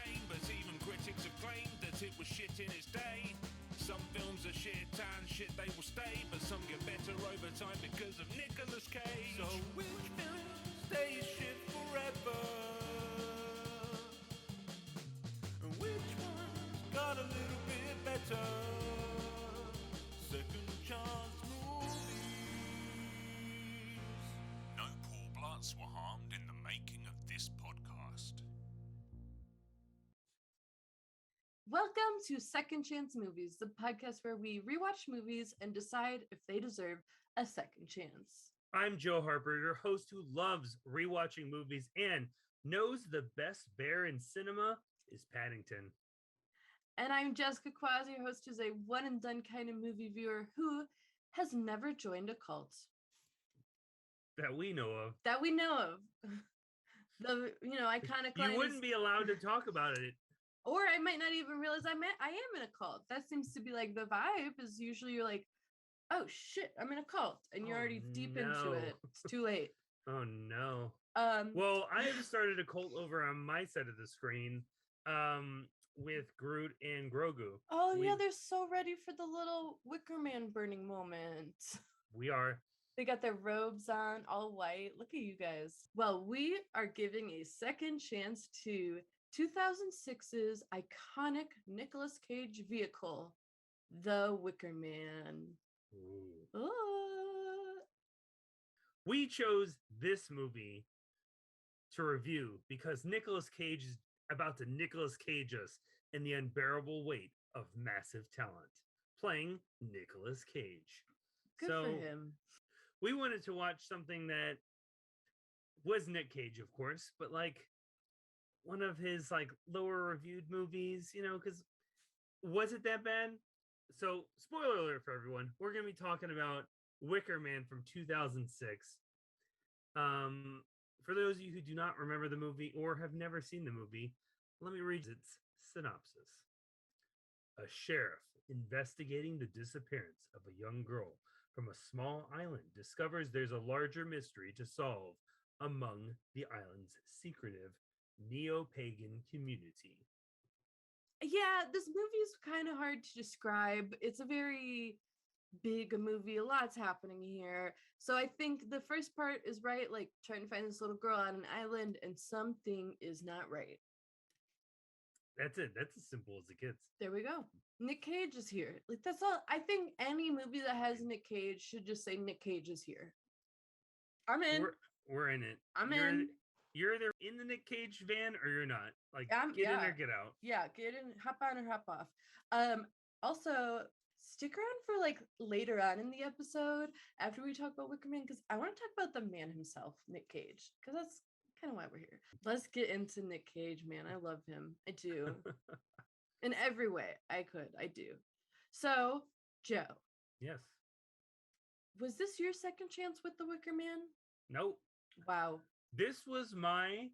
came, but even critics have claimed that it was shit in its day. Some films are shit and shit they will stay, but some get better over time because of Nicolas Cage. So which film stays shit forever? And which one's got a little bit better? Second chance movies. No poor bloods were harmed in the making of this podcast. Welcome to Second Chance Movies, the podcast where we rewatch movies and decide if they deserve a second chance. I'm Joe Harper, your host who loves rewatching movies and knows the best bear in cinema is Paddington. And I'm Jessica Quaz, your host who's a one and done kind of movie viewer who has never joined a cult. That we know of. That we know of. The iconic line You wouldn't is, be allowed to talk about it. or I might not even realize I am in a cult. That seems to be like the vibe is usually you're like, oh shit, I'm in a cult. And you're already deep into it. It's too late. Oh no. Well, I have started a cult over on my side of the screen with Groot and Grogu. Oh yeah, they're so ready for the little Wicker Man burning moment. We are. They got their robes on, all white. Look at you guys. Well, we are giving a second chance to 2006's iconic Nicolas Cage vehicle, The Wicker Man. Ooh. We chose this movie to review because Nicolas Cage is about to Nicolas Cage us in the unbearable weight of massive talent, playing Nicolas Cage. Good for him. We wanted to watch something that was Nick Cage, of course, but like one of his like lower reviewed movies, because was it that bad? So, spoiler alert for everyone, we're going to be talking about Wicker Man from 2006. For those of you who do not remember the movie or have never seen the movie, let me read its synopsis. A sheriff investigating the disappearance of a young girl from a small island discovers there's a larger mystery to solve among the island's secretive neo-pagan community. Yeah, this movie is kind of hard to describe. It's a very big movie. A lot's happening here. So I think the first part is right, like trying to find this little girl on an island, and something is not right. That's it. That's as simple as it gets. There we go. Nick Cage is here. Like that's all. I think any movie that has Nick Cage should just say Nick Cage is here. I'm in. We're in it. You're in. You're either in the Nick Cage van or you're not. Like, get in or get out. Yeah, get in, hop on or hop off. Also, stick around for like later on in the episode after we talk about Wicker Man, because I want to talk about the man himself, Nick Cage, because that's kind of why we're here. Let's get into Nick Cage, man. I love him. I do. In every way I do. So, Joe. Yes. Was this your second chance with the Wicker Man? Nope. Wow. This was my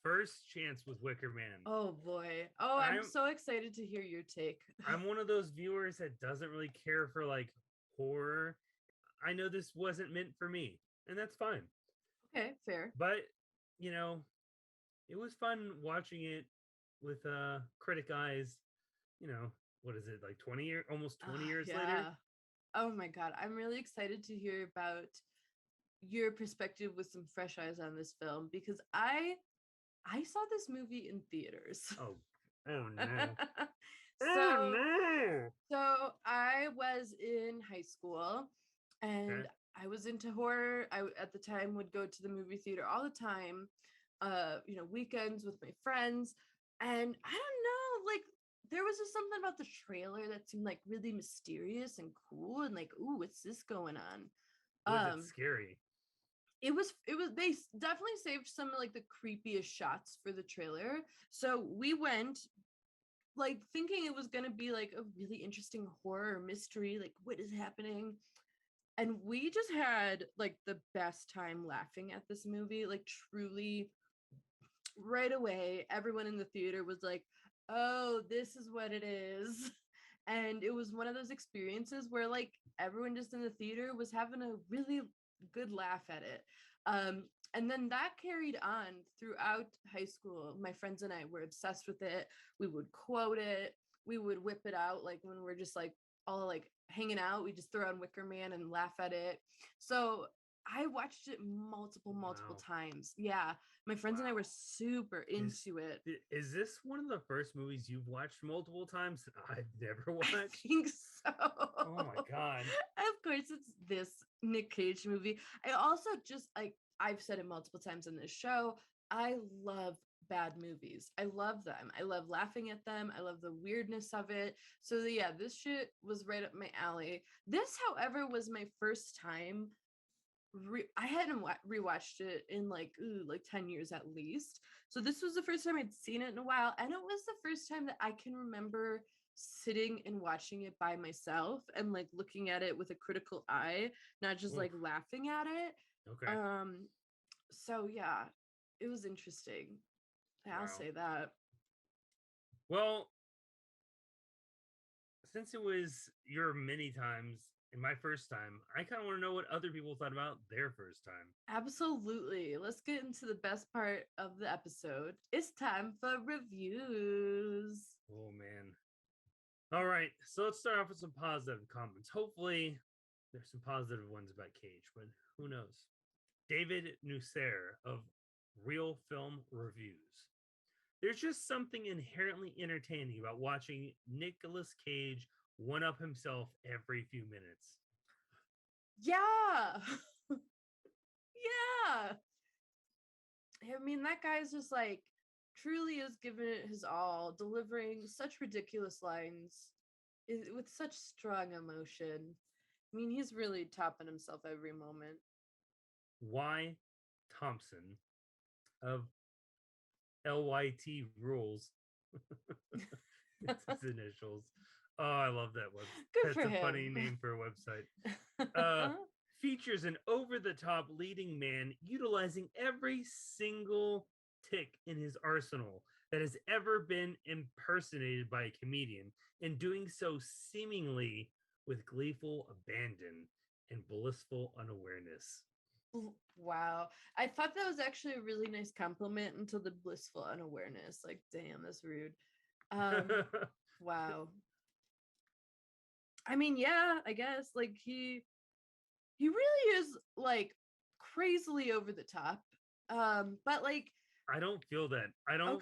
first chance with Wicker Man. Oh boy. Oh, I'm so excited to hear your take. I'm one of those viewers that doesn't really care for like horror. I know this wasn't meant for me, and that's fine. Okay, fair. But, it was fun watching it with critic eyes. What is it, like 20 years, almost 20 years later? Oh my God. I'm really excited to hear about your perspective with some fresh eyes on this film, because I saw this movie in theaters. Oh no. So I was in high school and I was into horror. I at the time would go to the movie theater all the time, weekends with my friends. And I don't know, like there was just something about the trailer that seemed like really mysterious and cool and like, ooh, what's this going on? Was it scary? It was they definitely saved some of like the creepiest shots for the trailer. So we went like thinking it was going to be like a really interesting horror mystery, like what is happening? And we just had like the best time laughing at this movie, like truly right away. Everyone in the theater was like, oh, this is what it is. And it was one of those experiences where like everyone just in the theater was having a really good laugh at it. And then that carried on throughout high school. My friends and I were obsessed with it. We would quote it. We would whip it out like when we're just like all like hanging out. We just throw on Wicker Man and laugh at it. So I watched it multiple Wow. times. Yeah. My friends and I were super into it. Is this one of the first movies you've watched multiple times that I've never I watched? think so. Oh my God. Of course, it's this Nick Cage movie. I also just like I've said it multiple times in this show. I love bad movies. I love them. I love laughing at them. I love the weirdness of it. So yeah, this shit was right up my alley. This, however, was my first time. I hadn't rewatched it in like 10 years at least. So this was the first time I'd seen it in a while, and it was the first time that I can remember sitting and watching it by myself and like looking at it with a critical eye, not just like laughing at it. Okay. So yeah, it was interesting. I'll say that. Well, since it was your many times and my first time, I kind of want to know what other people thought about their first time. Absolutely. Let's get into the best part of the episode. It's time for reviews. Oh man. All right, so let's start off with some positive comments. Hopefully there's some positive ones about Cage, but who knows? David Nusser of Real Film Reviews. There's just something inherently entertaining about watching Nicolas Cage one-up himself every few minutes. Yeah. Yeah. I mean, that guy's just like truly is giving it his all, delivering such ridiculous lines with such strong emotion. I mean, he's really topping himself every moment. Y. Thompson of LYT Rules. It's his initials. Oh, I love that one. Good That's for a him. funny name for a website. Features an over-the-top leading man utilizing every single tick in his arsenal that has ever been impersonated by a comedian, and doing so seemingly with gleeful abandon and blissful unawareness. Wow. I thought that was actually a really nice compliment until the blissful unawareness. Like, damn, that's rude. Wow. I mean, yeah, I guess like he really is like crazily over the top. But like I don't feel that. I don't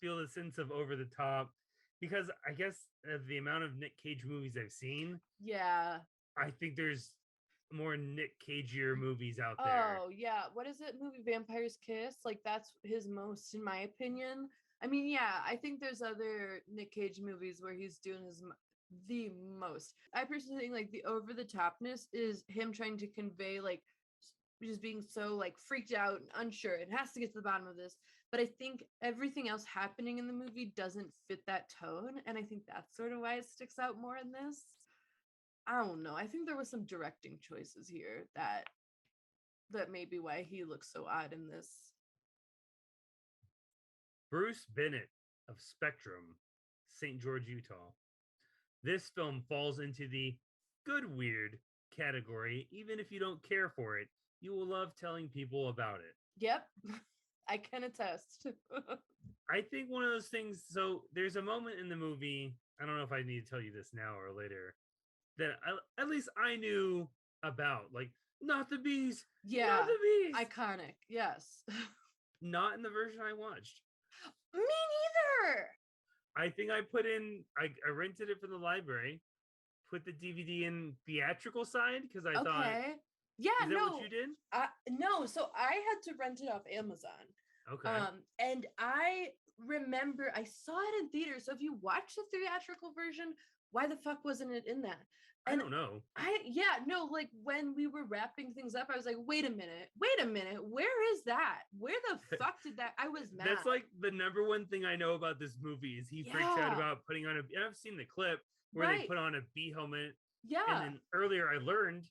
feel the sense of over the top, because I guess the amount of Nick Cage movies I've seen, yeah, I think there's more Nick Cageier movies out there. Oh yeah, what is it? Movie Vampire's Kiss? Like that's his most, in my opinion. I mean, yeah, I think there's other Nick Cage movies where he's doing the most. I personally think like the over the topness is him trying to convey like just being so like freaked out and unsure. It has to get to the bottom of this. But I think everything else happening in the movie doesn't fit that tone, and I think that's sort of why it sticks out more in this. I don't know. I think there was some directing choices here that may be why he looks so odd in this. Bruce Bennett of Spectrum, St. George, Utah. This film falls into the good weird category. Even if you don't care for it, you will love telling people about it. Yep. I can attest. I think one of those things, so there's a moment in the movie, I don't know if I need to tell you this now or later, that at least I knew about, like, not the bees. Yeah. Not the bees. Iconic. Yes. Not in the version I watched. Me neither. I think I rented it from the library, put the DVD in theatrical side because I thought. Yeah, is that what you did? No, so I had to rent it off Amazon. Okay. And I remember I saw it in theaters. So if you watch the theatrical version, why the fuck wasn't it in that? And I don't know. Like when we were wrapping things up, I was like, wait a minute, where is that? Where the fuck did that? I was mad. That's like the number one thing I know about this movie is he freaks out about putting on I've seen the clip where they put on a bee helmet. Yeah. And then earlier I learned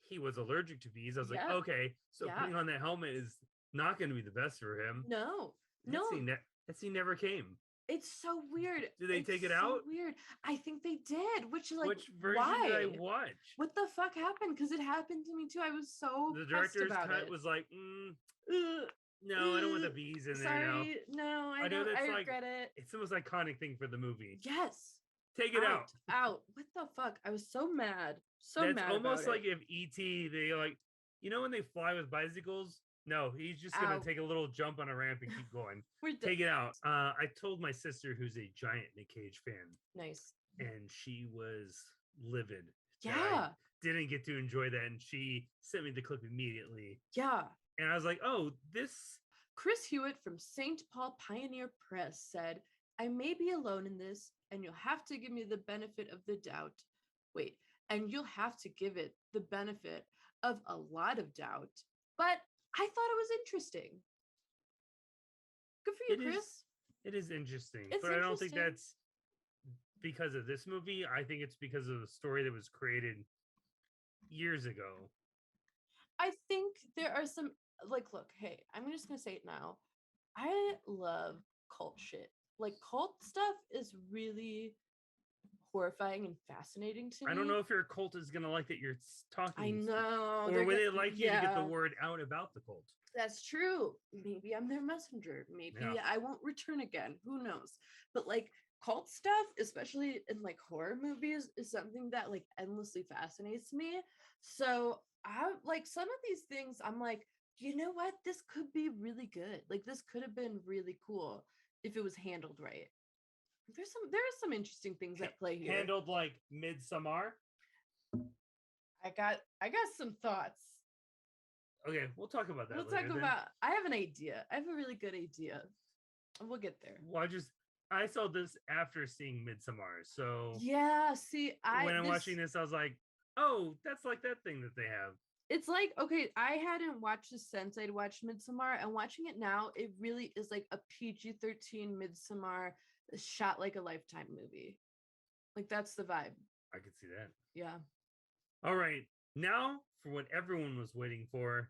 he was allergic to bees. I was like, okay, so putting on that helmet is not going to be the best for him. No. That scene never came. It's so weird. Did they It's take it so out? Weird. I think they did. Which like, Which version why? did I watch? What the fuck happened? Because it happened to me too. I was so The pressed director's about cut it. was like, Ugh, no, I don't want the ugh, bees in there now. sorry, no, I know don't. that's I like regret it. it's the most iconic thing for the movie. Yes. Take it out. Out. What the fuck? I was so mad. So That's mad. almost about like it. if ET, they like, when they fly with bicycles. No, he's just gonna Ow. take a little jump on a ramp and keep going. We're done. Take it out. I told my sister, who's a giant Nick Cage fan, Nice. and she was livid. that Yeah. I didn't get to enjoy that, and she sent me the clip immediately. Yeah. And I was like, oh, this. Chris Hewitt from St. Paul Pioneer Press said, I may be alone in this, and you'll have to give me the benefit of the doubt. Wait, and you'll have to give it the benefit of a lot of doubt. But I thought it was interesting. Good for you, Chris. It is interesting, It's but I don't think interesting. that's because of this movie. I think it's because of the story that was created years ago. I think there are some, like, look, hey, I'm just going to say it now. I love cult shit. Like, cult stuff is really horrifying and fascinating to me. I don't know if your cult is going to like that you're talking. I know. Or would they like you to get the word out about the cult? That's true. Maybe I'm their messenger. Maybe I won't return again. Who knows? But like cult stuff, especially in like horror movies, is something that like endlessly fascinates me. So I like some of these things, I'm like, you know what? This could be really good. Like this could have been really cool if it was handled right. There are some interesting things at play here. Handled like Midsommar. I got some thoughts. Okay, we'll talk about that. I have an idea. I have a really good idea. We'll get there. Well, I saw this after seeing Midsommar. So yeah, see, when I'm watching this, I was like, oh, that's like that thing that they have. It's like, okay, I hadn't watched this since I'd watched Midsommar, and watching it now, it really is like a PG-13 Midsommar shot like a Lifetime movie. Like that's the vibe. I could see that. Yeah. All right. Now for what everyone was waiting for,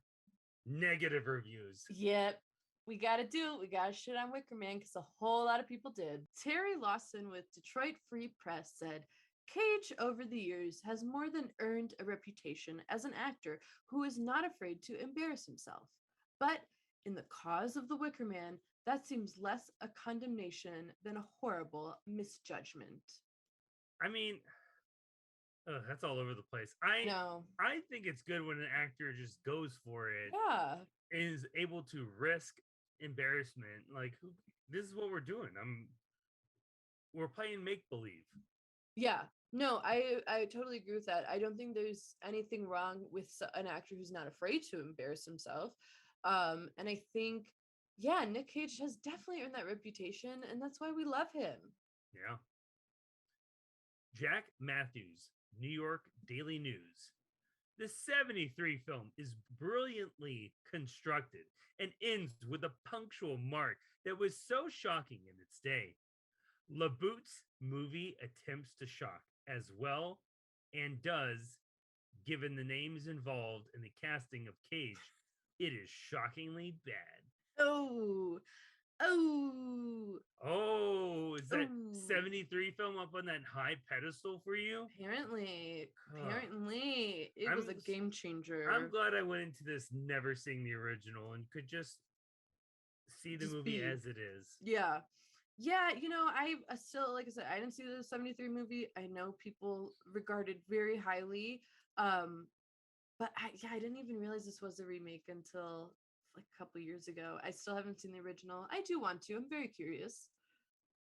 negative reviews. Yep. We got to do it. We got to shit on Wicker Man because a whole lot of people did. Terry Lawson with Detroit Free Press said, Cage over the years has more than earned a reputation as an actor who is not afraid to embarrass himself. But in the cause of the Wicker Man, that seems less a condemnation than a horrible misjudgment. I mean, that's all over the place. I think it's good when an actor just goes for it. Yeah. Is able to risk embarrassment. Like, this is what we're doing. We're playing make-believe. Yeah. No, I totally agree with that. I don't think there's anything wrong with an actor who's not afraid to embarrass himself. And I think, yeah, Nick Cage has definitely earned that reputation, and that's why we love him. Yeah. Jack Matthews, New York Daily News. The 73 film is brilliantly constructed and ends with a punctual mark that was so shocking in its day. LaBoot's movie attempts to shock as well and does, given the names involved in the casting of Cage, it is shockingly bad. Is that 73 film up on that high pedestal for you? Apparently it was a game changer. I'm glad I went into this never seeing the original and could just see the movie as it is. Yeah, I still, like I said, I didn't see the 73 movie. I know people regarded very highly, but I didn't even realize this was a remake until like a couple years ago. I still haven't seen the original. I do want to. I'm very curious.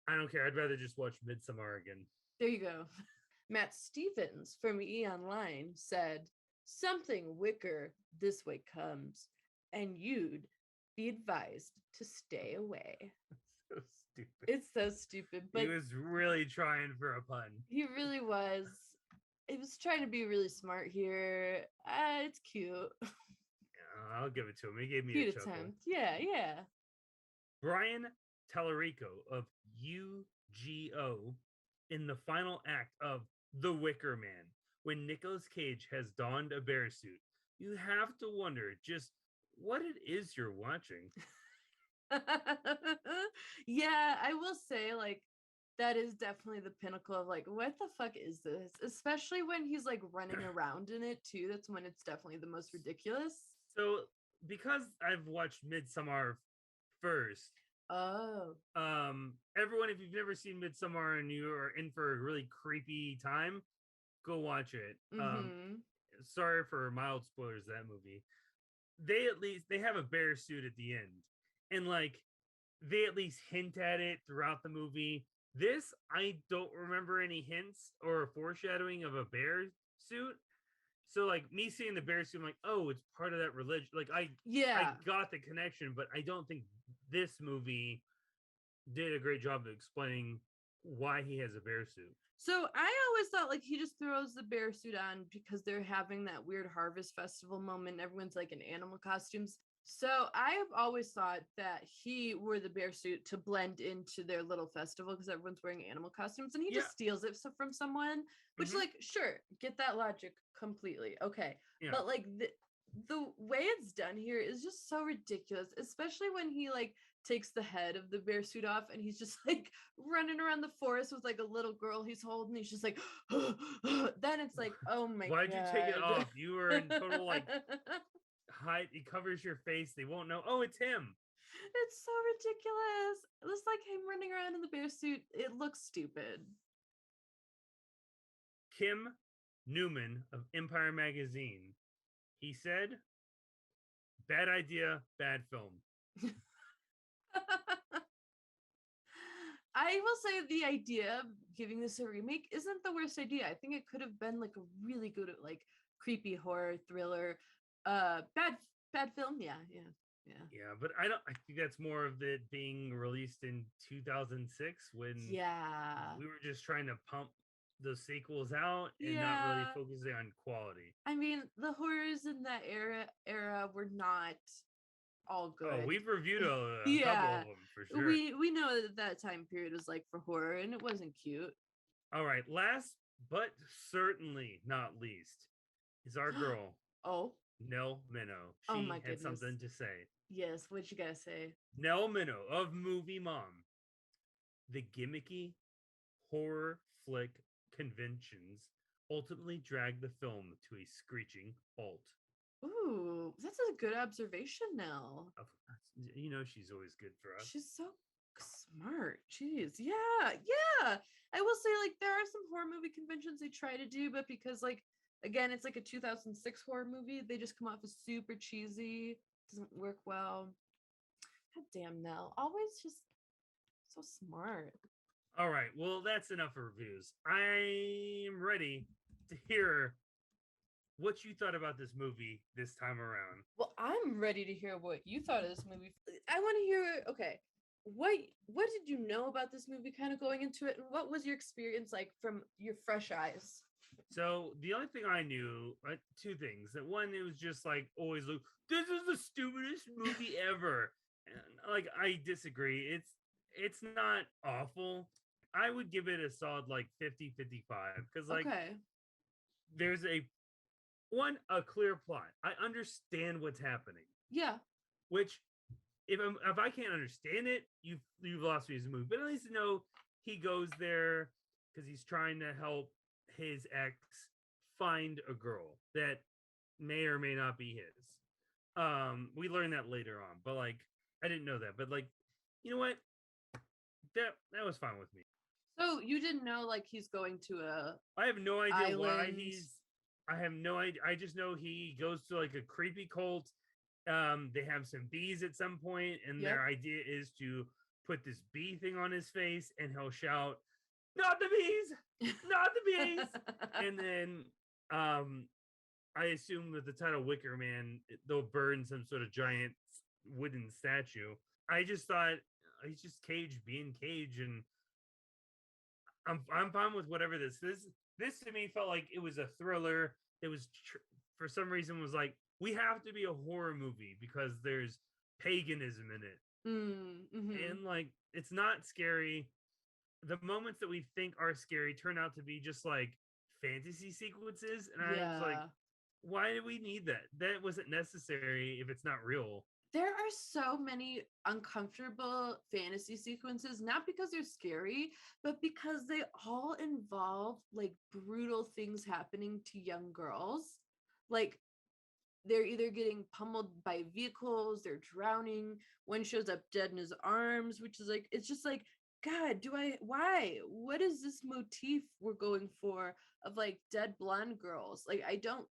I don't care. I'd rather just watch Midsommar again. There you go. Matt Stevens from E! Online said, something wicker this way comes, and you'd be advised to stay away. So stupid. It's so stupid. But he was really trying for a pun. He really was. He was trying to be really smart here. It's cute. I'll give it to him. He gave me cute a chuckle. attempt. Yeah. Brian Tallarico of UGO in the final act of The Wicker Man, when Nicolas Cage has donned a bear suit, you have to wonder just what it is you're watching. Yeah, I will say like that is definitely the pinnacle of like what the fuck is this? Especially when he's like running around in it too. That's when it's definitely the most ridiculous. So because I've watched Midsummer first, Oh. everyone, if you've never seen Midsummer and you are in for a really creepy time, go watch it. Mhm. Sorry for mild spoilers of that movie. They have a bear suit at the end, and like they at least hint at it throughout the movie. This, I don't remember any hints or foreshadowing of a bear suit. So like me seeing the bear suit, I'm like, oh, it's part of that religion. Like I Yeah. got the connection, but I don't think this movie did a great job of explaining why he has a bear suit. So I always thought like he just throws the bear suit on because they're having that weird harvest festival moment. Everyone's like in animal costumes. So I have always thought that he wore the bear suit to blend into their little festival because everyone's wearing animal costumes and he Yeah. just steals it from someone, which Mhm. like sure, get that logic completely. Okay. Yeah. But like the way it's done here is just so ridiculous, especially when he like takes the head of the bear suit off and he's just like running around the forest with like a little girl he's holding. He's just like, then it's like, oh my Why'd god. you take it off? You were in total like hide. It covers your face. They won't know. Oh, it's him. It's so ridiculous. It's like him running around in the bear suit. It looks stupid. Kim Newman of Empire Magazine. He said, "Bad idea, bad film." I will say the idea of giving this a remake isn't the worst idea. I think it could have been like a really good like creepy horror thriller. Bad film. Yeah. Yeah, but I think that's more of it being released in 2006 when Yeah. we were just trying to pump the sequels out and not really Yeah. focusing on quality. I mean, the horrors in that era were not all good. Oh, we've reviewed a couple Yeah. of them for sure. We know that time period was like for horror and it wasn't cute. All right, last but certainly not least is our girl, Oh. Nell Minow. She Oh my had goodness. something to say. Yes, what you gotta say? Nell Minow of Movie Mom. The gimmicky horror flick conventions ultimately dragged the film to a screeching halt. Ooh, that's a good observation now. You know she's always good for us. She's so smart. Jeez. Yeah. I will say like there are some horror movie conventions they try to do, but because like again, it's like a 2006 horror movie, they just come off as super cheesy. Doesn't work well. God damn Nell. Always just so smart. All right, well, that's enough for reviews. I'm ready to hear what you thought about this movie this time around. Well, I'm ready to hear what you thought of this movie. I want to hear, okay, what did you know about this movie kind of going into it, and what was your experience like from your fresh eyes? So the only thing I knew, two things. That one, it was just like always look, this is the stupidest movie ever. And, like I disagree. It's not awful. I would give it a solid like 50-55 because like Okay. there's a clear plot. I understand what's happening. Yeah. Which if I can't understand it, you've lost me as a movie. But at least know he goes there because he's trying to help his ex find a girl that may or may not be his. We learned that later on, but like I didn't know that. But like, you know what? That was fine with me. So you didn't know like he's going to a I have no idea why island. I have no idea. I just know he goes to like a creepy cult. They have some bees at some point, and Yep. their idea is to put this bee thing on his face, and he'll shout, "Not the bees! Not the bees!" And then, I assume with the title Wicker Man, they'll burn some sort of giant wooden statue. I just thought he's just Cage being Cage, and I'm fine with whatever this is. This to me felt like it was a thriller. It was for some reason was like we have to be a horror movie because there's paganism in it, Mm-hmm. and like it's not scary. The moments that we think are scary turn out to be just like fantasy sequences, and I was like, why do we need that? That wasn't necessary if it's not real. there are so many uncomfortable fantasy sequences, not because they're scary, but because they all involve like brutal things happening to young girls. Like they're either getting pummeled by vehicles, they're drowning, one shows up dead in his arms, which is like, it's just like, God, why? What is this motif we're going for of like dead blonde girls? Like,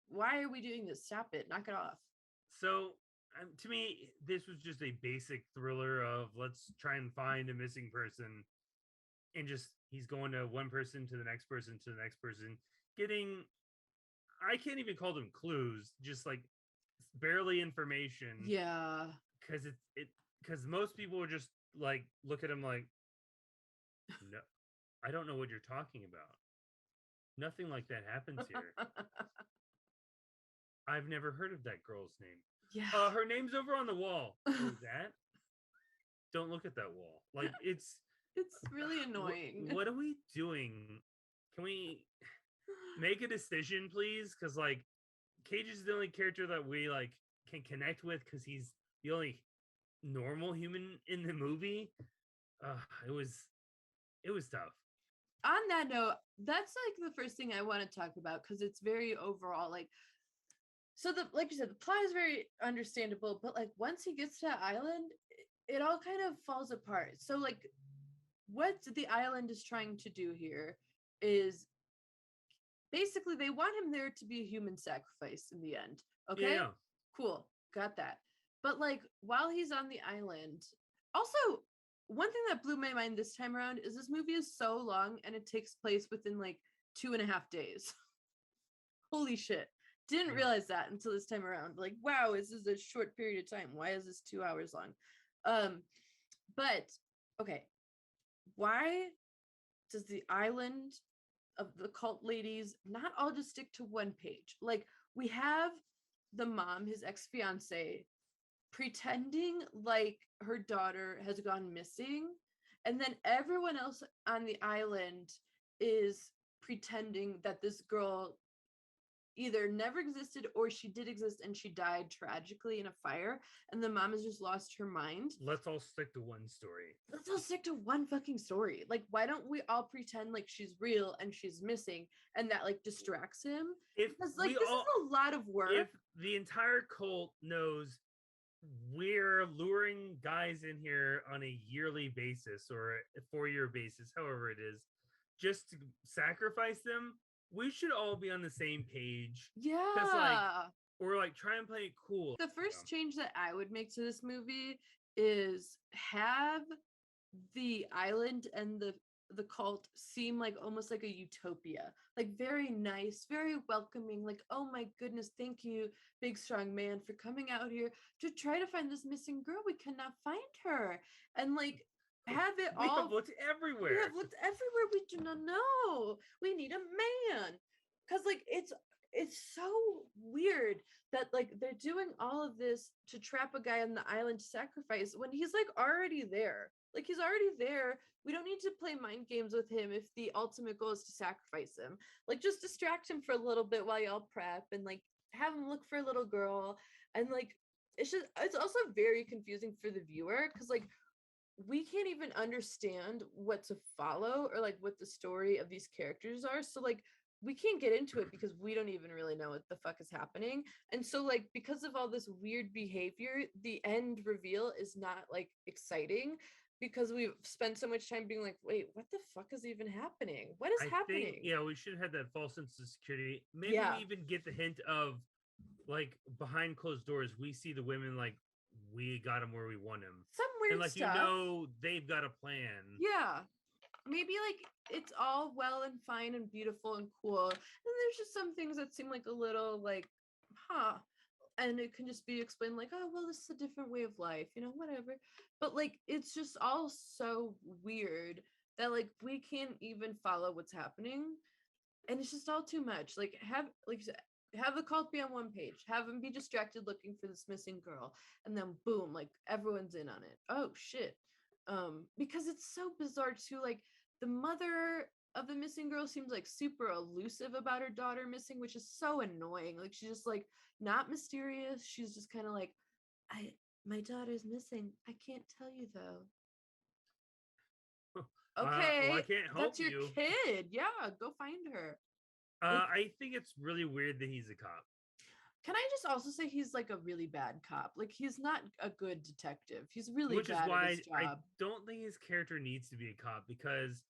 why are we doing this? Stop it, knock it off. So to me, this was just a basic thriller of let's try and find a missing person, and just he's going to one person to the next person to the next person, getting I can't even call them clues, just like barely information. Yeah. Because because most people would just like look at him like, no, I don't know what you're talking about. Nothing like that happens here. I've never heard of that girl's name. Yeah. Her name's over on the wall. Oh, that? Don't look at that wall. Like it's really annoying. What are we doing? Can we make a decision, please? Because like Cage is the only character that we like can connect with because he's the only normal human in the movie. It was tough. On that note, that's like the first thing I want to talk about because it's very overall like. So like you said, the plot is very understandable, but like once he gets to the island, it all kind of falls apart. So like what the island is trying to do here is basically they want him there to be a human sacrifice in the end. Okay? Yeah. Cool. Got that. But like while he's on the island, also one thing that blew my mind this time around is this movie is so long and it takes place within like 2.5 days. Holy shit. Didn't realize that until this time around. Like, wow, this is a short period of time. Why is this 2 hours long? But okay, why does the island of the cult ladies not all just stick to one page? Like, we have the mom, his ex-fiance, pretending like her daughter has gone missing, and then everyone else on the island is pretending that this girl either never existed or she did exist and she died tragically in a fire, and the mom has just lost her mind. Let's all stick to one story. Let's all stick to one fucking story. Like, why don't we all pretend like she's real and she's missing, and that like distracts him? Because like this is a lot of work. If the entire cult knows we're luring guys in here on a yearly basis or a 4-year basis, however it is, just to sacrifice them, we should all be on the same page. Yeah. Or like try and play it cool. The first change that I would make to this movie is have the island and the cult seem like almost like a utopia, like very nice, very welcoming, like, oh my goodness, thank you, big strong man, for coming out here to try to find this missing girl. We cannot find her. And like have it all. We have looked everywhere. We have looked everywhere. We do not know. We need a man. Because like it's so weird that like they're doing all of this to trap a guy on the island to sacrifice when he's like already there. Like he's already there. We don't need to play mind games with him if the ultimate goal is to sacrifice him. Like just distract him for a little bit while y'all prep and like have him look for a little girl. And like it's also very confusing for the viewer because like we can't even understand what to follow or like what the story of these characters are. So like we can't get into it because we don't even really know what the fuck is happening. And so like because of all this weird behavior, the end reveal is not like exciting because we've spent so much time being like, wait, what the fuck is even happening? What is happening? Yeah, we should have had that false sense of security. Maybe we even get the hint of like behind closed doors, we see the women like, we got him where we want him. Some weird and like stuff. You know, they've got a plan. Yeah. Maybe like it's all well and fine and beautiful and cool. And there's just some things that seem like a little like, and it can just be explained like, oh, well, this is a different way of life, you know, whatever. But like, it's just all so weird that like we can't even follow what's happening. And it's just all too much. Like have the cult be on one page, have them be distracted looking for this missing girl, and then boom, like everyone's in on it. Oh shit. Because it's so bizarre too. Like the mother of the missing girl seems like super elusive about her daughter missing, which is so annoying. Like she's just like not mysterious. She's just kind of like, My daughter's missing. I can't tell you though. Well, Okay, I can't help that's your you. kid. Yeah, go find her. I think it's really weird that he's a cop. Can I just also say he's like a really bad cop? Like he's not a good detective. He's really Which is bad at why his I job. don't think his character needs to be a cop, because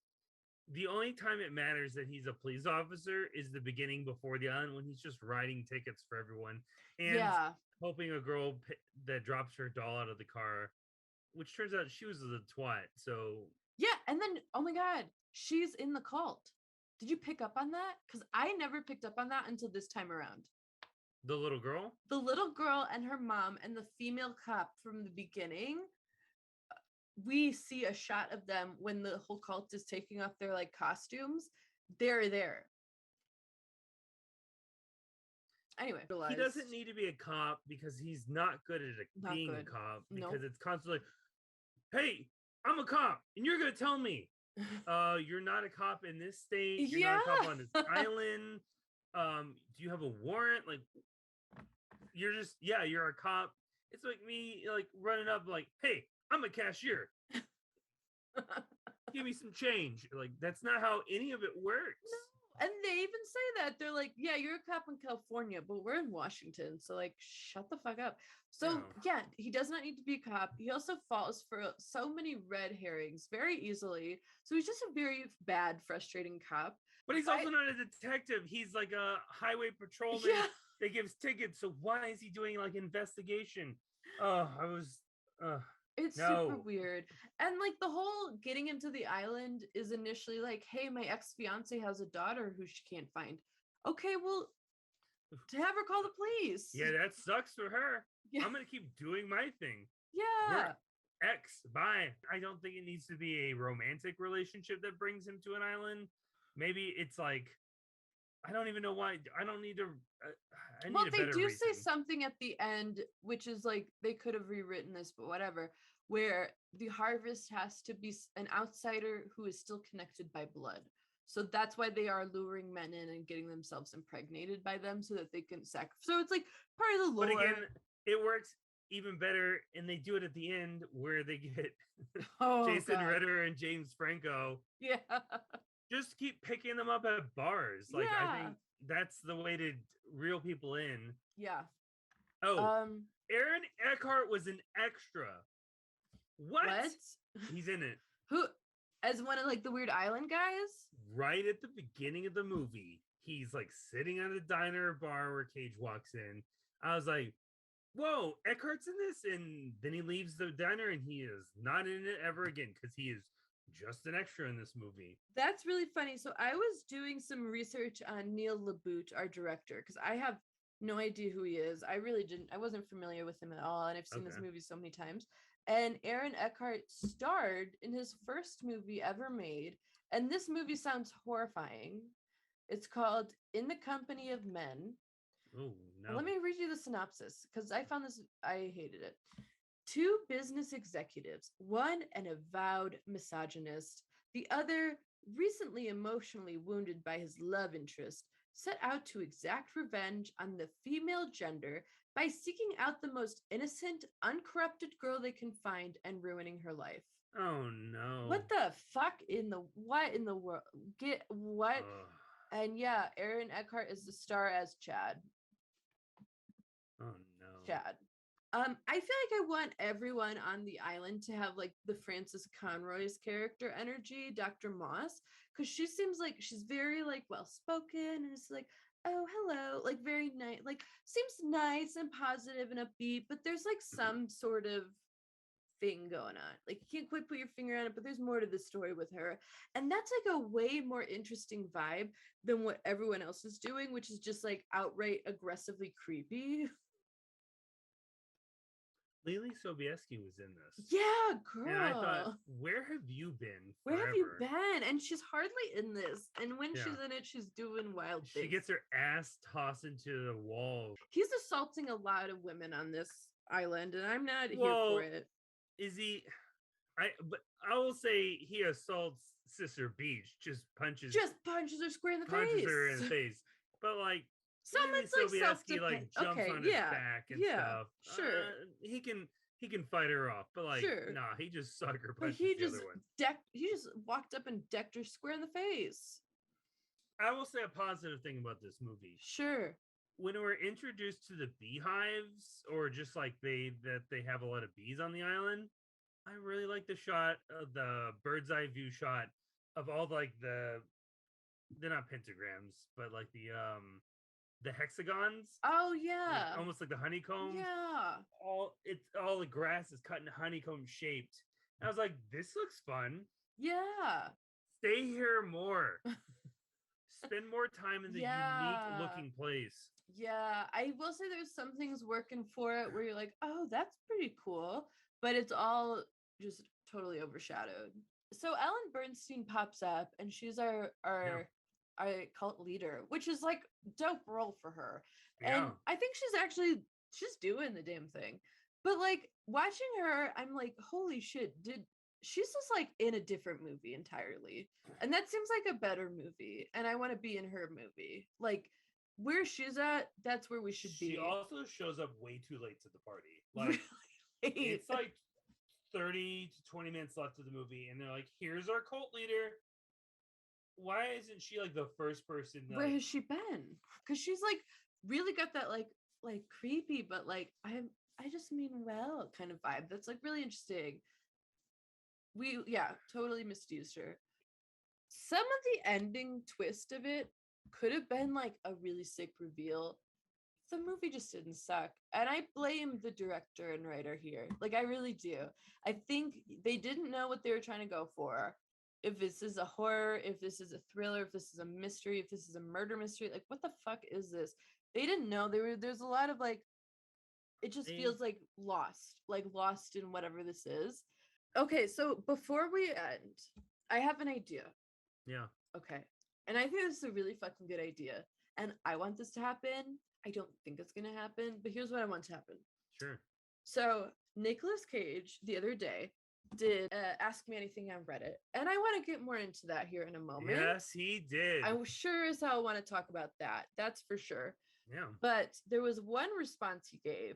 the only time it matters that he's a police officer is the beginning before the island, when he's just writing tickets for everyone and Yeah. helping a girl that drops her doll out of the car, which turns out she was a twat. So Yeah, and then oh my god, she's in the cult. Did you pick up on that? Because I never picked up on that until this time around. the little girl, The little girl and her mom and the female cop from the beginning, we see a shot of them when the whole cult is taking off their like costumes. They're there. Anyway, he doesn't need to be a cop because he's not good at being a cop, because it's constantly, hey, I'm a cop and you're gonna tell me you're not a cop in this state, you're not a cop on this island, do you have a warrant? Like, you're just, yeah, you're a cop. It's like me like running up like, hey, I'm a cashier, give me some change. Like, that's not how any of it works. No. And they even say that. They're like, yeah, you're a cop in California, but we're in Washington. So, like, shut the fuck up. So, yeah, he does not need to be a cop. He also falls for so many red herrings very easily. So, he's just a very bad, frustrating cop. But he's also not a detective. He's like a highway patrolman that gives tickets. So, why is he doing like investigation? It's super weird. And like the whole getting into the island is initially like, hey, my ex-fiance has a daughter who she can't find. Okay, well, to have her call the police. Yeah, that sucks for her. Yeah. I'm gonna keep doing my thing. Yeah. X, bye. I don't think it needs to be a romantic relationship that brings him to an island. Maybe it's like, I don't even know why. I don't need to. Well, they do say something at the end, which is like they could have rewritten this, but whatever, where the harvest has to be an outsider who is still connected by blood. So that's why they are luring men in and getting themselves impregnated by them so that they can sacrifice. So it's like part of the lore. But again, it works even better, and they do it at the end where they get Jason Ritter and James Franco. Yeah. Just keep picking them up at bars. Like, I think that's the way to reel people in. Yeah. Oh, Aaron Eckhart was an extra. What? He's in it. Who? As one of like the Weird Island guys? Right at the beginning of the movie, he's like sitting at a diner or bar where Cage walks in. I was like, whoa, Eckhart's in this? And then he leaves the diner and he is not in it ever again because he is just an extra in this movie. That's really funny. So I was doing some research on Neil LaBute, our director, because I have no idea who he is. I wasn't familiar with him at all. And I've seen this movie so many times. And Aaron Eckhart starred in his first movie ever made. And this movie sounds horrifying. It's called In the Company of Men. Oh, no. Let me read you the synopsis because I found this, I hated it. Two business executives, one an avowed misogynist, the other recently emotionally wounded by his love interest, set out to exact revenge on the female gender by seeking out the most innocent, uncorrupted girl they can find and ruining her life. Oh no. What the fuck what in the world? Get what? And yeah, Aaron Eckhart is the star as Chad. Oh no. Chad. I feel like I want everyone on the island to have like the Frances Conroy's character energy, Dr. Moss, because she seems like she's very like well spoken and it's like, oh hello, like very nice, like seems nice and positive and upbeat, but there's like some sort of thing going on. Like you can't quite put your finger on it, but there's more to the story with her. And that's like a way more interesting vibe than what everyone else is doing, which is just like outright aggressively creepy. Lily Sobieski was in this. Yeah, girl. And I thought, where have you been? Where have you been? And she's hardly in this. And when she's in it, she's doing wild things. She gets her ass tossed into the wall. He's assaulting a lot of women on this island, and I'm not here for it. Is he? But I will say he assaults Sister Beach. Just punches her square in the face. Punches her in the face. But like, someone's like Sobieski like jumps on his back and stuff. Sure. He can he can fight her off, but like, Sure. nah, he just sucker But punches he the just other one. he just walked up and decked her square in the face. I will say a positive thing about this movie. Sure. When we're introduced to the beehives, or just like they have a lot of bees on the island, I really like the shot of the bird's eye view shot of all like they're not pentagrams, but like the hexagons, Oh like, yeah. almost like the honeycomb. Yeah. All the grass is cut in honeycomb shaped. I was like, this looks fun. Yeah. Stay here more. Spend more time in the unique looking place. Yeah. I will say there's some things working for it where you're like, oh, that's pretty cool. But it's all just totally overshadowed. So Ellen Bernstein pops up and she's our cult leader, which is like dope role for her. And Yeah. I think she's doing the damn thing. But like watching her, I'm like, holy shit, she's just like in a different movie entirely. And that seems like a better movie. And I want to be in her movie. Like where she's at, that's where we should be. She also shows up way too late to the party. Like Really? it's like 30 to 20 minutes left of the movie, and they're like, here's our cult leader. Why isn't she like the first person Where like, has she been? Because she's like really got that like creepy, but like I just mean well kind of vibe. That's like really interesting. We totally misused her. Some of the ending twist of it could have been like a really sick reveal. The movie just didn't suck. And I blame the director and writer here. Like I really do. I think they didn't know what they were trying to go for. If this is a horror, if this is a thriller, if this is a mystery, if this is a murder mystery, like what the fuck is this? They didn't know. There's a lot of like, it just feels like lost in whatever this is. Okay, so before we end, I have an idea. yeah. Okay. And I think this is a really fucking good idea. And I want this to happen. I don't think it's going to happen, but here's what I want to happen. Sure. So Nicolas Cage the other day did Ask Me Anything on Reddit. And I want to get more into that here in a moment. Yes, he did. I sure as hell want to talk about that. That's for sure. Yeah. But there was one response he gave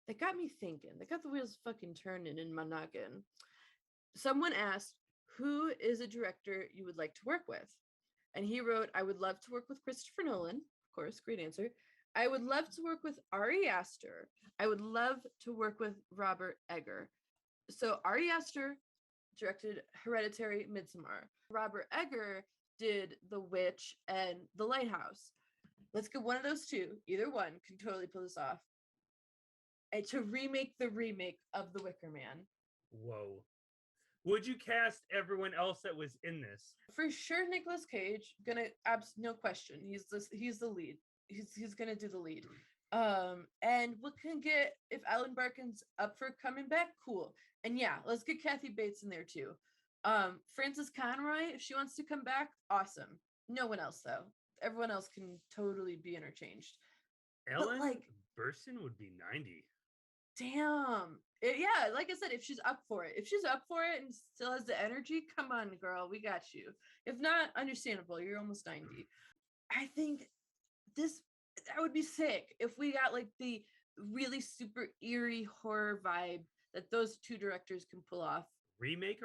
that got me thinking. That got the wheels fucking turning in my noggin. Someone asked, who is a director you would like to work with? And he wrote, I would love to work with Christopher Nolan. Of course, great answer. I would love to work with Ari Aster. I would love to work with Robert Eggers. So Ari Aster directed Hereditary, Midsommar. Robert Eggers did The Witch and The Lighthouse. Let's get one of those two. Either one can totally pull this off. And to remake the remake of The Wicker Man. Whoa. Would you cast everyone else that was in this? For sure, Nicolas Cage. No question. He's the lead. He's gonna do the lead. And we can get, if Alan Barkin's up for coming back, cool. And yeah, let's get Kathy Bates in there too. Frances Conroy, if she wants to come back, awesome. No one else though. Everyone else can totally be interchanged. Ellen Burstyn would be 90. Damn. Like I said, if she's up for it and still has the energy, come on, girl, we got you. If not, understandable. You're almost 90. I think that would be sick if we got like the really super eerie horror vibe that those two directors can pull off. Remake.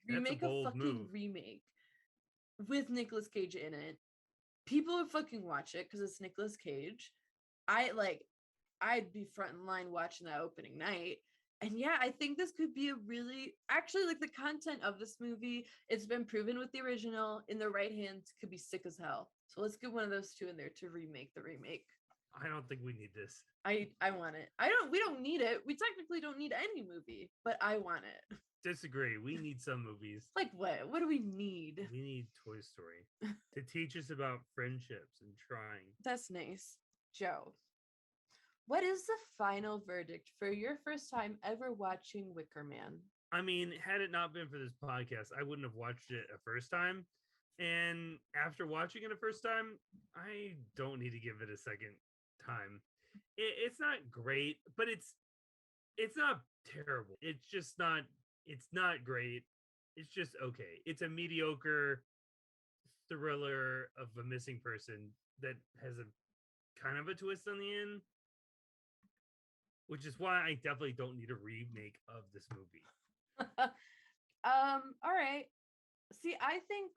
That's a bold fucking move. Remake with Nicolas Cage in it. People would fucking watch it because it's Nicolas Cage. I'd be front in line watching that opening night. And yeah, I think this could be actually like the content of this movie, it's been proven with the original, in the right hands could be sick as hell. So let's get one of those two in there to remake the remake. I don't think we need this. I want it. We don't need it. We technically don't need any movie, but I want it. Disagree. We need some movies. Like what? What do we need? We need Toy Story to teach us about friendships and trying. That's nice. Joe, what is the final verdict for your first time ever watching Wicker Man? I mean, had it not been for this podcast, I wouldn't have watched it a first time. And after watching it a first time, I don't need to give it a second time. It's not great, but it's not terrible. It's not great. It's just okay. It's a mediocre thriller of a missing person that has a kind of a twist on the end. which is why I definitely don't need a remake of this movie. All right. See, I think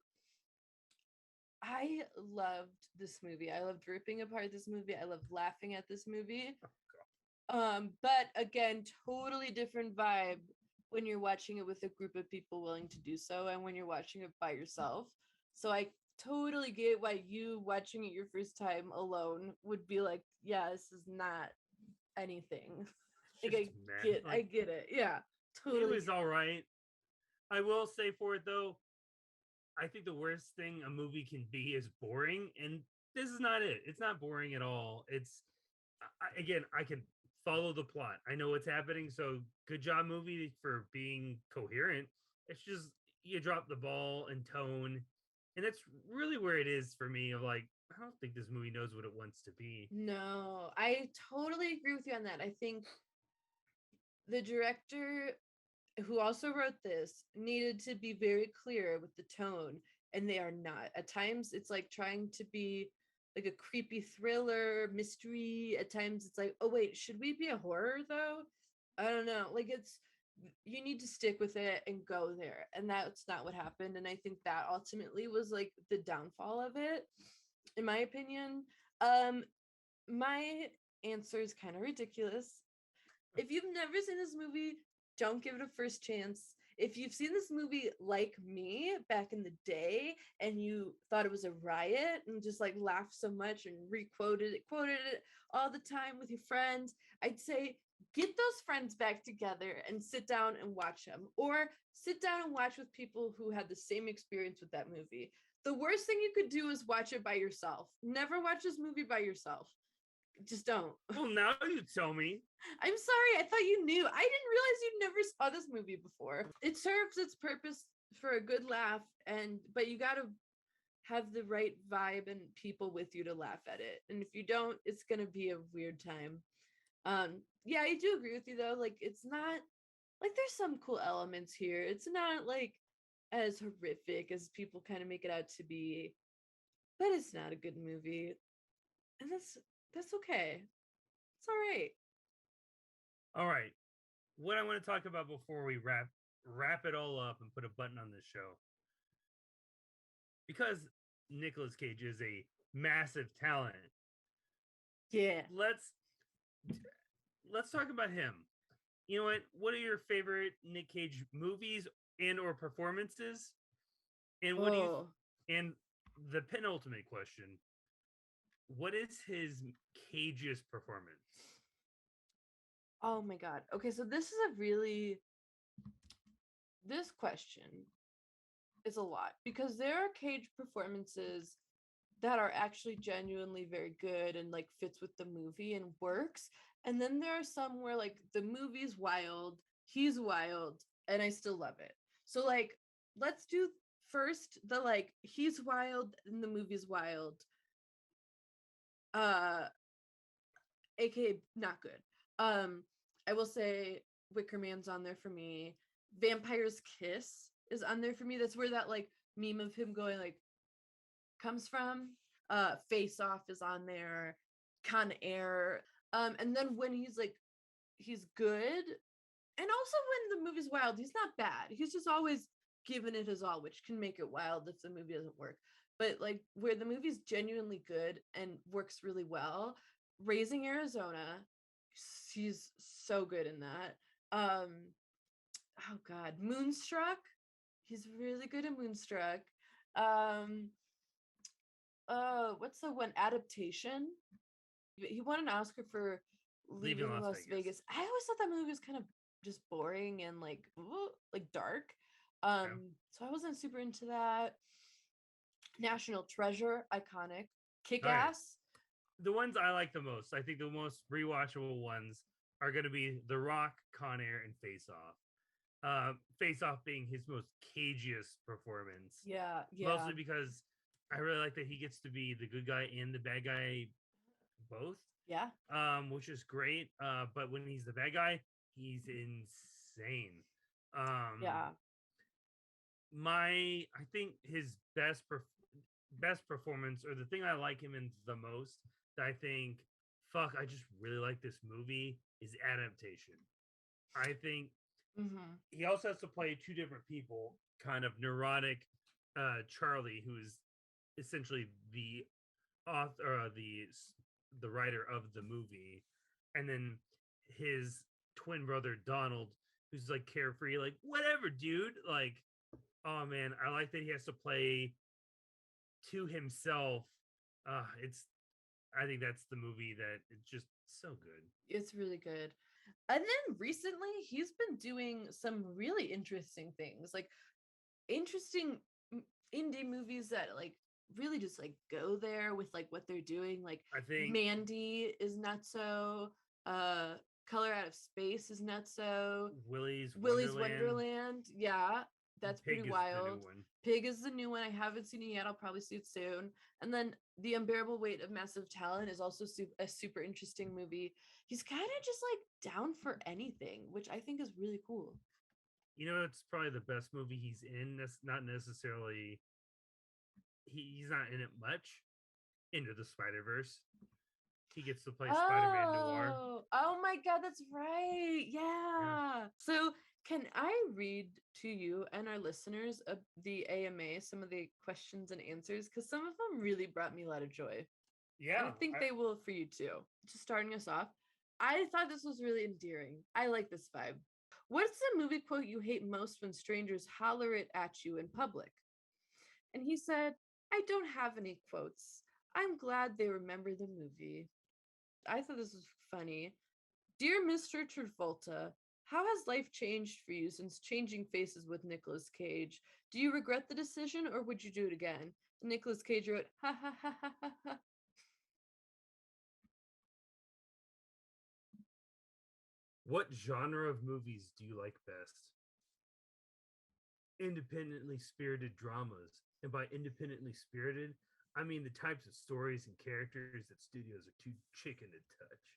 I loved this movie. I loved ripping apart this movie. I loved laughing at this movie. But again, totally different vibe when you're watching it with a group of people willing to do so and when you're watching it by yourself. So I totally get why you watching it your first time alone would be like, yeah, this is not anything. Like I get it. Yeah, totally. It was all right. I will say for it though, I think the worst thing a movie can be is boring, and this is not it. It's not boring at all. It's again, I can follow the plot. I know what's happening, so good job, movie, for being coherent. It's just you drop the ball in tone, and that's really where it is for me. Of like, I don't think this movie knows what it wants to be. No, I totally agree with you on that. I think the director who also wrote this needed to be very clear with the tone, and they are not. At times it's like trying to be like a creepy thriller mystery. At times it's like, oh wait, should we be a horror though? I don't know. Like it's, you need to stick with it and go there, and that's not what happened. And I think that ultimately was like the downfall of it, in my opinion. My answer is kind of ridiculous. If you've never seen this movie, don't give it a first chance. If you've seen this movie like me back in the day and you thought it was a riot and just like laughed so much and quoted it all the time with your friends, I'd say get those friends back together and sit down and watch them, or sit down and watch with people who had the same experience with that movie. The worst thing you could do is watch it by yourself. Never watch this movie by yourself. Just don't. Well, now you tell me. I'm sorry, I thought you knew. I didn't realize you never saw this movie before. It serves its purpose for a good laugh, but you got to have the right vibe and people with you to laugh at it. And if you don't, it's going to be a weird time. Yeah, I do agree with you though. Like it's not like there's some cool elements here. It's not like as horrific as people kind of make it out to be, but it's not a good movie. And that's okay. It's all right. All right. What I want to talk about before we wrap it all up and put a button on this show. Because Nicolas Cage is a massive talent. Yeah. Let's talk about him. You know what? What are your favorite Nick Cage movies and or performances? And what do you and the penultimate question, what is his cagiest performance? Oh my God. Okay, so this question is a lot because there are Cage performances that are actually genuinely very good and like fits with the movie and works. And then there are some where like the movie's wild, he's wild, and I still love it. So like let's do first the like he's wild and the movie's wild. AKA not good. I will say Wicker Man's on there for me. Vampire's Kiss is on there for me. That's where that like meme of him going like comes from. Face Off is on there. Con Air. And then when he's like he's good, and also when the movie's wild, he's not bad. He's just always giving it his all, which can make it wild if the movie doesn't work. But like where the movie's genuinely good and works really well, Raising Arizona, he's so good in that. Oh God, Moonstruck, he's really good in Moonstruck. What's the one? Adaptation. He won an Oscar for Leaving Las Vegas. I always thought that movie was kind of just boring and like dark. So I wasn't super into that. National Treasure, iconic. Kick-Ass. The ones I like the most, I think the most rewatchable ones are going to be The Rock, Con Air, and Face Off. Face Off being his most cagiest performance. Yeah. Mostly because I really like that he gets to be the good guy and the bad guy both. Yeah. Which is great. But when he's the bad guy, he's insane. Yeah. I think his best performance, or the thing I like him in the most, that I think fuck, I just really like this movie is adaptation. I think he also has to play two different people, kind of neurotic Charlie, who is essentially the author, the writer of the movie, and then his twin brother Donald, who's like carefree, like whatever, dude. Like, oh man, I like that he has to play to himself. It's I think that's the movie that it's just so good. It's really good. And then recently, he's been doing some really interesting things, like interesting indie movies that like really just like go there with like what they're doing. Like I think Mandy is not so. Color Out of Space is not so. Willy's Wonderland. Yeah, that's Pig pretty is wild. the new one. Pig is the new one. I haven't seen it yet. I'll probably see it soon. And then The Unbearable Weight of Massive Talent is also a super interesting movie. He's kind of just like down for anything, which I think is really cool. You know, it's probably the best movie he's in. That's not necessarily he's not in it much. Into the Spider-Verse. He gets to play Spider-Man Noir. Oh my God, that's right. Yeah. So can I read to you and our listeners the AMA, some of the questions and answers? Because some of them really brought me a lot of joy. Yeah. And I think they will for you too. Just starting us off, I thought this was really endearing. I like this vibe. What's the movie quote you hate most when strangers holler it at you in public? And he said, I don't have any quotes. I'm glad they remember the movie. I thought this was funny. Dear Mr. Travolta, how has life changed for you since changing faces with Nicolas Cage? Do you regret the decision or would you do it again? Nicolas Cage wrote, ha ha ha ha ha ha. What genre of movies do you like best? Independently spirited dramas. And by independently spirited, I mean the types of stories and characters that studios are too chicken to touch.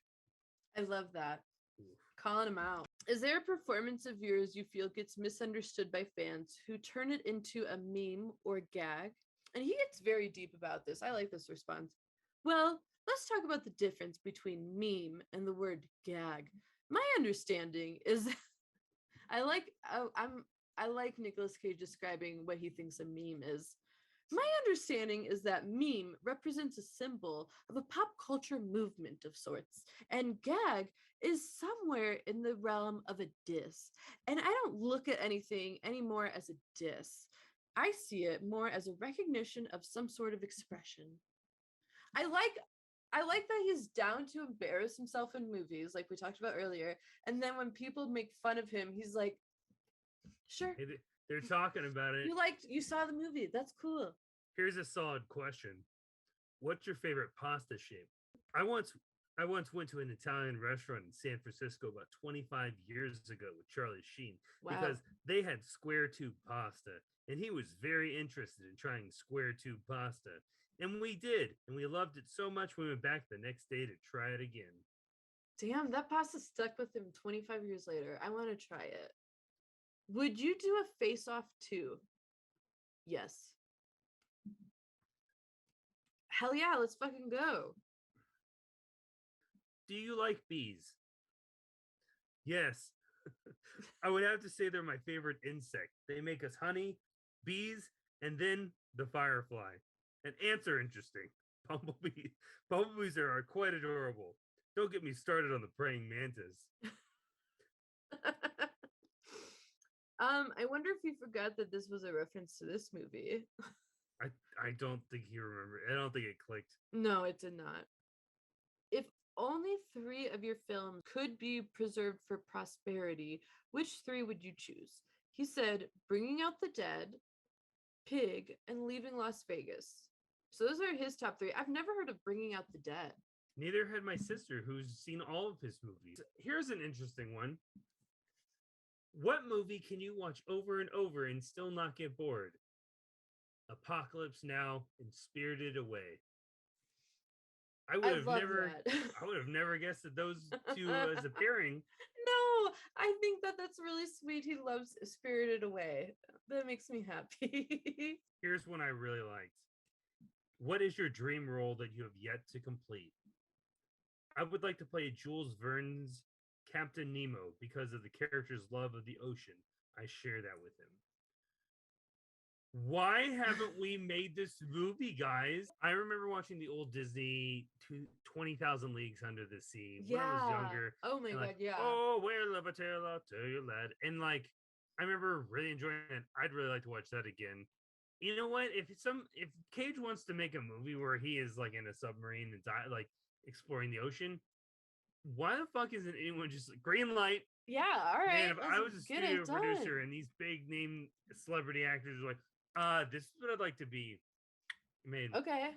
I love that. Oof. Calling him out. Is there a performance of yours you feel gets misunderstood by fans who turn it into a meme or gag? And he gets very deep about this. I like this response. Well, let's talk about the difference between meme and the word gag. My understanding is I like Nicolas Cage describing what he thinks a meme is. My understanding is that meme represents a symbol of a pop culture movement of sorts, and gag is somewhere in the realm of a diss. And I don't look at anything anymore as a diss. I see it more as a recognition of some sort of expression. I like that he's down to embarrass himself in movies, like we talked about earlier. And then when people make fun of him, he's like, sure. Hey, they're talking about it. You saw the movie. That's cool. Here's a solid question. What's your favorite pasta shape? I once went to an Italian restaurant in San Francisco about 25 years ago with Charlie Sheen because they had square tube pasta and he was very interested in trying square tube pasta. And we did, and we loved it so much we went back the next day to try it again. Damn, that pasta stuck with him 25 years later. I want to try it. Would you do a face-off too? Yes. Hell yeah, let's fucking go. Do you like bees? Yes. I would have to say they're my favorite insect. They make us honey, bees, and then the firefly. And ants are interesting. Bumblebees are quite adorable. Don't get me started on the praying mantis. I wonder if he forgot that this was a reference to this movie. I don't think he remembered. I don't think it clicked. No, it did not. If only 3 of your films could be preserved for prosperity, which 3 would you choose? He said, Bringing Out the Dead, Pig, and Leaving Las Vegas. So those are his top 3. I've never heard of Bringing Out the Dead. Neither had my sister, who's seen all of his movies. Here's an interesting one. What movie can you watch over and over and still not get bored? Apocalypse Now and Spirited Away. I would have never guessed that those two as appearing. No, I think that's really sweet. He loves Spirited Away. That makes me happy. Here's one I really liked. What is your dream role that you have yet to complete? I would like to play Jules Verne's Captain Nemo because of the character's love of the ocean. I share that with him. Why haven't we made this movie, guys? I remember watching the old Disney 20,000 Leagues Under the Sea when I was younger. Oh my god, yeah. Oh, where love a tale I'll tell you, lad. And like, I remember really enjoying it. I'd really like to watch that again. You know what? If Cage wants to make a movie where he is like in a submarine and like exploring the ocean, why the fuck isn't anyone just like, green light? Yeah, all right. Man, if I was a studio producer and these big name celebrity actors were like, this is what I'd like to be made. Okay.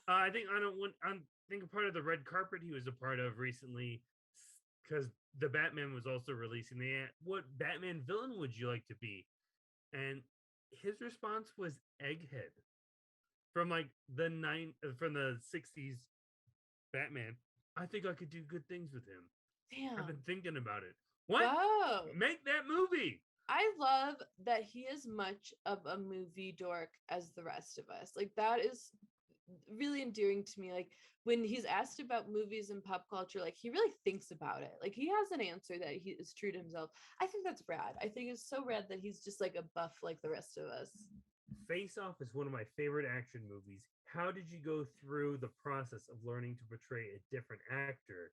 I think a part of the red carpet he was a part of recently, because the Batman was also releasing what Batman villain would you like to be? And his response was Egghead from like from the 60s Batman. I think I could do good things with him. Damn. I've been thinking about it. What? Whoa. Make that movie. I love that he is much of a movie dork as the rest of us. Like, that is really endearing to me. Like, when he's asked about movies and pop culture, like, he really thinks about it. Like, he has an answer that he is true to himself. I think that's rad. I think it's so rad that he's just like a buff like the rest of us. Face Off is one of my favorite action movies. How did you go through the process of learning to portray a different actor?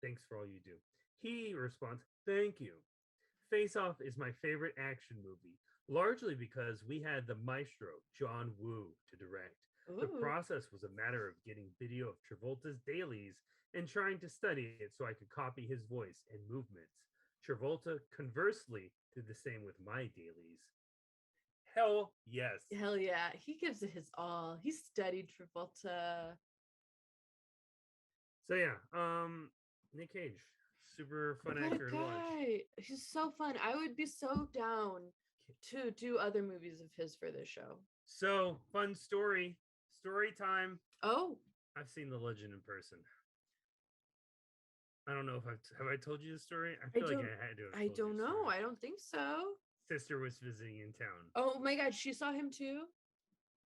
Thanks for all you do. He responds, thank you. Face Off is my favorite action movie, largely because we had the maestro, John Woo, to direct. Ooh. The process was a matter of getting video of Travolta's dailies and trying to study it so I could copy his voice and movements. Travolta, conversely, did the same with my dailies. Hell yes. Hell yeah. He gives it his all. He studied Travolta. So yeah, Nick Cage, super fun actor to watch. He's so fun. I would be so down to do other movies of his for this show. So fun story time. Oh, I've seen The Legend in person. I don't know if have I told you the story? I feel like I had to. I don't know. I don't think so. Sister was visiting in town. Oh my god, she saw him too?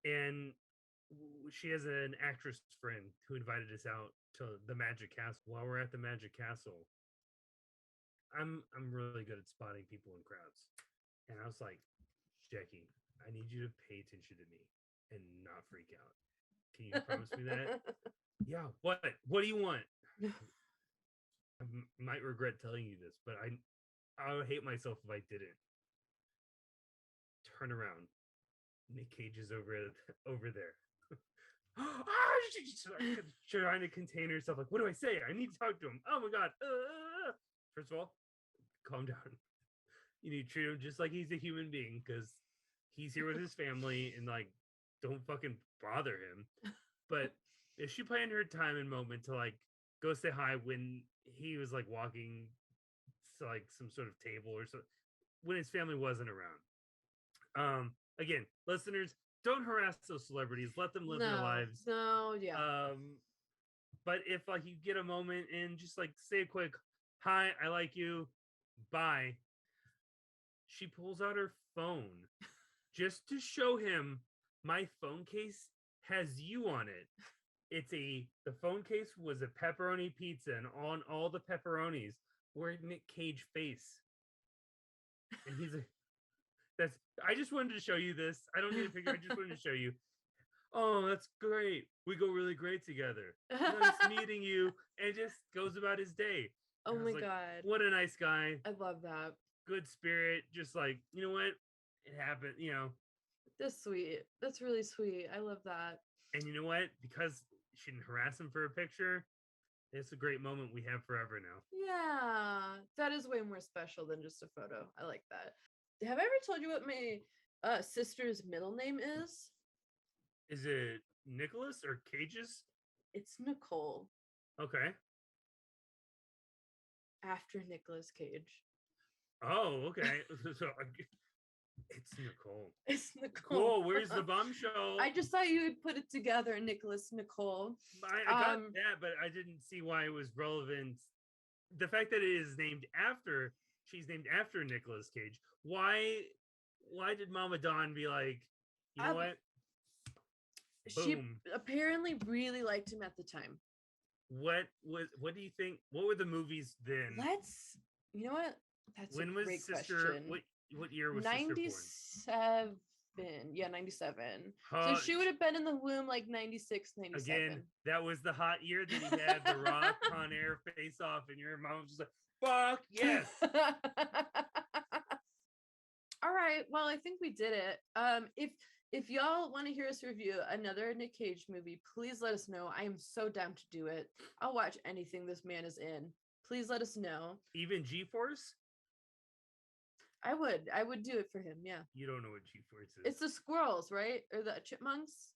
And she has an actress friend who invited us out to the Magic Castle. While we're at the Magic Castle, I'm really good at spotting people in crowds. And I was like, Jackie, I need you to pay attention to me and not freak out. Can you promise me that? Yeah. What do you want? I might regret telling you this, but I would hate myself if I didn't. Turn around. Nick Cage is over there. She's trying to contain herself. Like, what do I say? I need to talk to him. Oh my god. First of all, calm down. You need to treat him just like he's a human being, because he's here with his family, and like, don't fucking bother him. But if she planned her time and moment to like go say hi when he was like walking to like some sort of table or so, when his family wasn't around. Again, listeners, don't harass those celebrities. Let them live their lives. No, yeah. But if like you get a moment and just like say a quick hi, I like you, bye. She pulls out her phone just to show him my phone case has you on it. The phone case was a pepperoni pizza, and on all the pepperonis were Nick Cage face. And he's like, I just wanted to show you this. I don't need a picture. I just wanted to show you. Oh, that's great. We go really great together. Nice meeting you. And just goes about his day. Oh my god. What a nice guy. I love that. Good spirit. Just like, you know what? It happened, you know. That's sweet. That's really sweet. I love that. And you know what? Because she didn't harass him for a picture, it's a great moment we have forever now. Yeah. That is way more special than just a photo. I like that. Have I ever told you what my sister's middle name is? Is it Nicholas or Cage's? It's Nicole. Okay. After Nicolas Cage. Oh, okay. So it's Nicole. It's Nicole. Whoa, where's the bombshell? I just thought you would put it together, Nicholas Nicole. I got that, but I didn't see why it was relevant. The fact that it is named after, she's named after Nicolas Cage. Why did Mama Dawn be like, you know what? She apparently really liked him at the time. What do you think? What were the movies then? You know what? That's When a was great Sister? question. What year was Sister born? 97. Yeah, 97. So Huh, she would have been in the womb like 96, again, 97. that was the hot year that he had the Rock Con Air face off, and your mom was just like, "Fuck yes." All right. Well, I think we did it. If y'all want to hear us review another Nick Cage movie, please let us know. I am so down to do it. I'll watch anything this man is in. Please let us know. Even G-Force? I would do it for him. Yeah. You don't know what G-Force is. It's the squirrels, right? Or the chipmunks?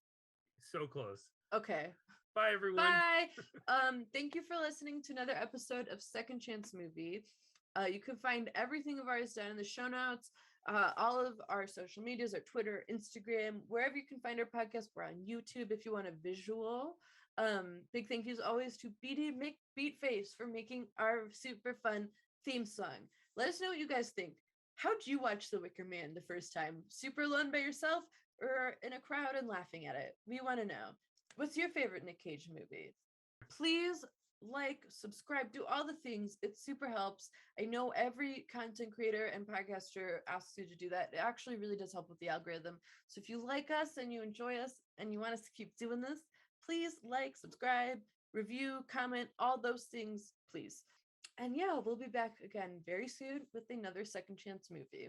So close. Okay. Bye, everyone. Bye. Thank you for listening to another episode of Second Chance Movie. You can find everything of ours down in the show notes. All of our social medias are Twitter, Instagram, wherever you can find our podcast. We're on YouTube if you want a visual. Big thank yous always to Beaty McBeatface for making our super fun theme song. Let us know what you guys think. How'd you watch The Wicker Man the first time? Super alone by yourself or in a crowd and laughing at it? We want to know. What's your favorite Nick Cage movie? Please like, subscribe, do all the things. It super helps. I know every content creator and podcaster asks you to do that. It actually really does help with the algorithm. So if you like us and you enjoy us and you want us to keep doing this, please like, subscribe, review, comment, all those things, please. And yeah, we'll be back again very soon with another Second Chance Movie.